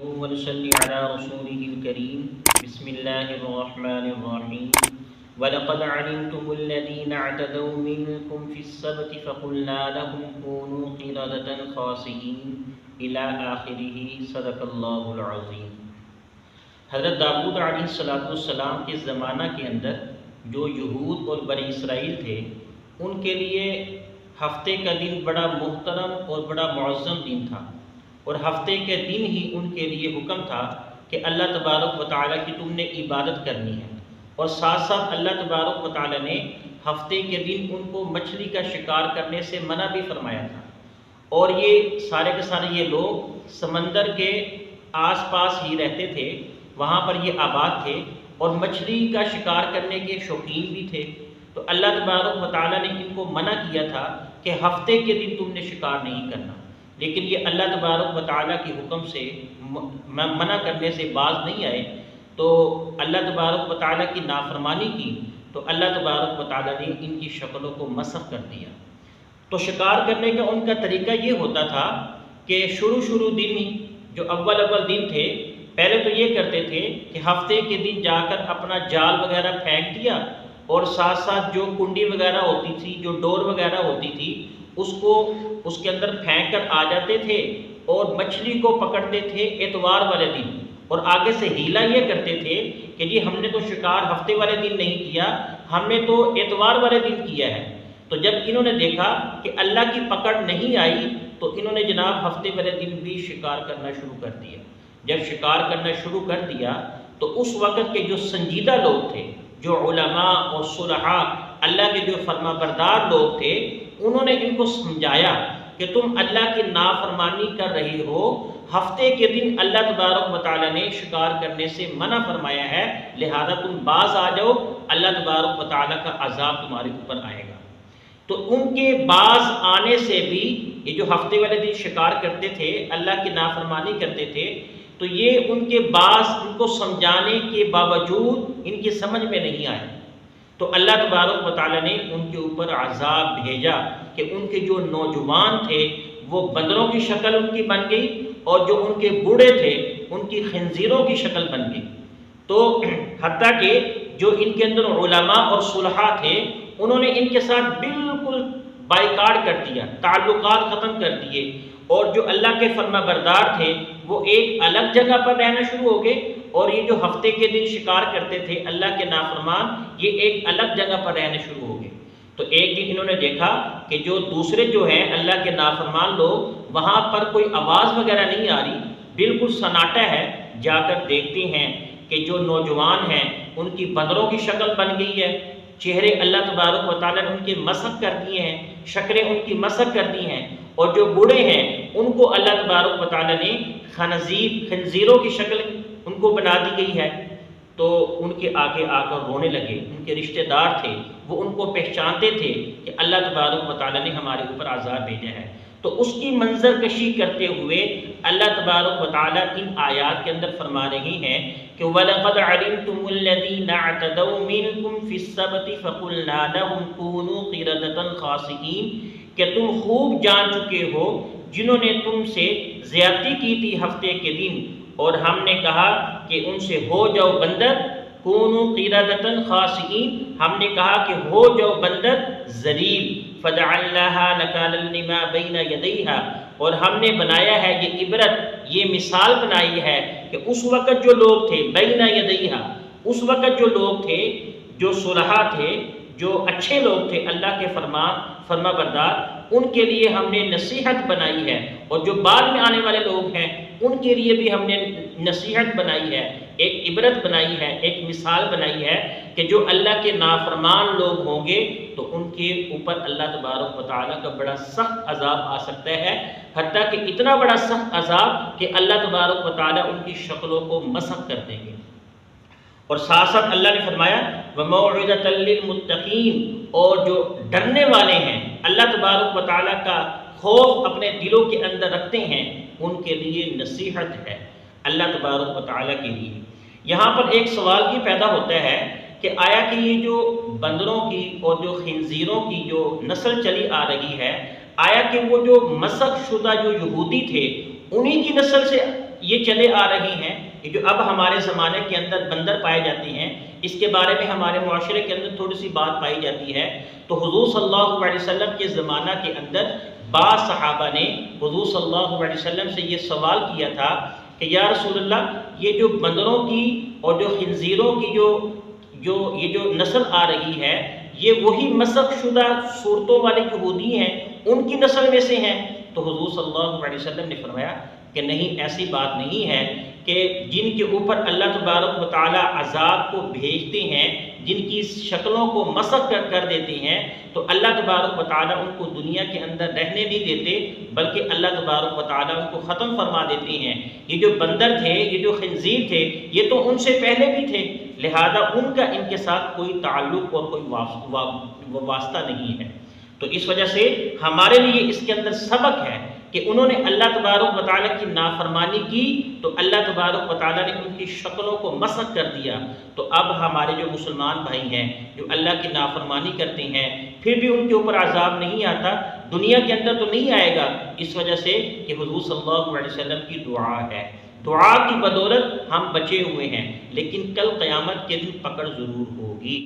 वनसल्ली अला रसूलिहिल करीम बिस्मिल्लाहिर्रहमानिर्रहीम वलक़द अलिमतुमुल्लज़ीना अतदौ मिनकुम फ़िस्सब्ति फ़क़ुल्ना लहुम कूनू क़िरदतन ख़ासिईन इला आख़िरिही सदक़ल्लाहुल अज़ीम। हज़रत दाऊद अलैहिस्सलाम के ज़माना के अंदर जो यहूद और बनी इसराइल थे, उनके लिए हफ्ते का दिन बड़ा मुहतरम और बड़ा मुअज़्ज़म दिन था। और हफ्ते के दिन ही उनके लिए हुक्म था कि अल्लाह तबारक व तआला की तुमने इबादत करनी है। और साथ साथ अल्लाह तबारक व तआला ने हफ्ते के दिन उनको मछली का शिकार करने से मना भी फरमाया था। और ये सारे के सारे ये लोग समंदर के आसपास ही रहते थे, वहाँ पर ये आबाद थे और मछली का शिकार करने के शौकीन भी थे। तो अल्लाह तबारक व तआला ने इनको मना किया था कि हफ्ते के दिन तुमने शिकार नहीं करना। लेकिन ये अल्लाह तबारक व तआला के हुक्म से मना करने से बाज नहीं आए, तो अल्लाह तबारक व तआला की नाफरमानी की, तो अल्लाह तबारक व तआला ने इनकी शक्लों को मसख कर दिया। तो शिकार करने का उनका तरीका ये होता था कि शुरू दिन ही जो अव्वल दिन थे, पहले तो ये करते थे कि हफ्ते के दिन जाकर अपना जाल वगैरह फेंक दिया और साथ साथ जो कुंडी वगैरह होती थी, जो डोर वगैरह होती थी, उसको उसके अंदर फेंक कर आ जाते थे और मछली को पकड़ते थे एतवार वाले दिन। और आगे से हीला ये करते थे कि जी हमने तो शिकार हफ्ते वाले दिन नहीं किया, हमने तो एतवार वाले दिन किया है। तो जब इन्होंने देखा कि अल्लाह की पकड़ नहीं आई, तो इन्होंने जनाब हफ्ते वाले दिन भी शिकार करना शुरू कर दिया। जब शिकार करना शुरू कर दिया तो उस वक़्त के जो संजीदा लोग थे, जो उलमा और सुलहा, अल्लाह के जो फरमाबरदार लोग थे, उन्होंने इनको समझाया कि तुम अल्लाह की नाफरमानी कर रहे हो। हफ्ते के दिन अल्लाह तबारक व तआला ने शिकार करने से मना फरमाया है, लिहाजा तुम बाज आ जाओ, अल्लाह तबारक व तआला का अजाब तुम्हारे ऊपर आएगा। तो उनके बाज आने से भी ये जो हफ्ते वाले दिन शिकार करते थे, अल्लाह की नाफरमानी करते थे, तो ये उनके बाज उनको समझाने के बावजूद इनकी समझ में नहीं आए। तो अल्लाह तबारक व तआला ने उनके ऊपर अजाब भेजा कि उनके जो नौजवान थे वो बंदरों की शक्ल उनकी बन गई और जो उनके बूढ़े थे उनकी खंजीरों की शक्ल बन गई। तो हत्ता कि जो इनके अंदर उलमा और सुलहा थे, उन्होंने इनके साथ बिल्कुल बाइकाट कर दिया, ताल्लुकात ख़त्म कर दिए। और जो अल्लाह के फरमाबरदार थे वो एक अलग जगह पर रहना शुरू हो गए, और ये जो हफ्ते के दिन शिकार करते थे अल्लाह के नाफरमान, ये एक अलग जगह पर रहने शुरू हो गए। तो एक दिन इन्होंने देखा कि जो दूसरे जो हैं अल्लाह के नाफरमान लोग, वहाँ पर कोई आवाज़ वगैरह नहीं आ रही, बिल्कुल सन्नाटा है। जाकर देखते हैं कि जो नौजवान हैं उनकी बंदरों की शक्ल बन गई है, चेहरे अल्लाह तबारक व तआला ने उनके मसख कर दिए हैं, शक्लें उनकी मसख कर दी हैं। और जो बूढ़े हैं उनको अल्लाह तबारक व तआला ने खंजीरों की शक्ल उनको बना दी गई है। तो उनके आगे आकर रोने लगे। उनके रिश्तेदार थे, वो उनको पहचानते थे कि अल्लाह तबारक व तआला ने हमारे ऊपर आज़ाब भेजा है। तो उसकी मंजर कशी करते हुए अल्लाह तबारक व तआला इन आयात के अंदर फरमा रही हैं कि वलक़द अलिमतुमुल्लज़ीना अतदौ मिनकुम फ़िस्सब्ति फ़क़ुल्ना लहुम कूनू क़िरदतन ख़ासिईन, कि तुम खूब जान चुके हो जिन्होंने तुमसे ज़्यादती की थी हफ्ते के दिन, और हमने कहा कि उनसे हो जाओ बंदर, कूनू क़िरदतन ख़ासिईन, हमने कहा कि हो जाओ बंदर ज़लील, फ़जअलनाहा नकालन लिमा बैन यदैहा, और हमने बनाया है ये इबरत, ये मिसाल बनाई है कि उस वक़्त जो लोग थे, बैन यदैहा, उस वक़्त जो लोग थे, जो सुलहा थे, जो अच्छे लोग थे, अल्लाह के फरमाबरदार, उनके लिए हमने नसीहत बनाई है। और जो बाद में आने वाले लोग हैं उनके लिए भी हमने नसीहत बनाई है, एक इबरत बनाई है, एक मिसाल बनाई है कि जो अल्लाह के नाफरमान लोग होंगे तो उनके ऊपर अल्लाह तबारक व तआला का बड़ा सख्त अजाब आ सकता है। हत्ता कि इतना बड़ा सख्त अजाब कि अल्लाह तबारक व तआला उनकी शक्लों को मसख कर देंगे। और साथ साथ अल्लाह ने फरमाया वमौइज़तल लिलमुत्तक़ीन, और जो डरने वाले हैं, अल्लाह तबारक व तआला का खौफ अपने दिलों के अंदर रखते हैं, उनके लिए नसीहत है अल्लाह तबारक व तआला के लिए। यहाँ पर एक सवाल ये पैदा होता है कि आया कि ये जो बंदरों की और जो खिंजीरों की जो नस्ल चली आ रही है, आया कि वो जो मसख शुदा जो यहूदी थे उन्हीं की नस्ल से ये चले आ रही हैं, ये जो अब हमारे ज़माने के अंदर बंदर पाए जाते हैं, इसके बारे में हमारे मुआशरे के अंदर थोड़ी सी बात पाई जाती है। तो हुज़ूर सल्लल्लाहु अलैहि वसल्लम के ज़माना के अंदर बाज़ सहाबा ने हुज़ूर सल्लल्लाहु अलैहि वसल्लम से ये सवाल किया था कि या रसूलल्लाह, ये जो बंदरों की और जो खिंजीरों की जो नस्ल आ रही है, ये वही मसख शुदा सूरतों वाले यहूदी हैं, उनकी नस्ल में से हैं? तो हुज़ूर सल्लल्लाहु अलैहि वसल्लम ने फरमाया कि नहीं, ऐसी बात नहीं है कि जिनके ऊपर अल्लाह तबारक व तआला अज़ाब को भेजते हैं, जिनकी शक्लों को मसख कर देते हैं, तो अल्लाह तबारक व तआला उनको दुनिया के अंदर रहने नहीं देते, बल्कि अल्लाह तबारक व तआला उनको ख़त्म फरमा देते हैं। ये जो बंदर थे, ये जो खिंजीर थे, ये तो उनसे पहले भी थे, लिहाजा उनका इनके साथ कोई ताल्लुक़ और कोई वास्ता नहीं है। तो इस वजह से हमारे लिए इसके अंदर सबक है कि उन्होंने अल्लाह तबारक व तआला की नाफरमानी की, तो अल्लाह तबारक व तआला ने उनकी शक्लों को मसख कर दिया। तो अब हमारे जो मुसलमान भाई हैं, जो अल्लाह की नाफरमानी करते हैं, फिर भी उनके ऊपर अज़ाब नहीं आता, दुनिया के अंदर तो नहीं आएगा, इस वजह से कि हुज़ूर सल्लल्लाहु अलैहि वसल्लम की दुआ है। दुआ की बदौलत हम बचे हुए हैं, लेकिन कल क़यामत के दिन पकड़ ज़रूर होगी।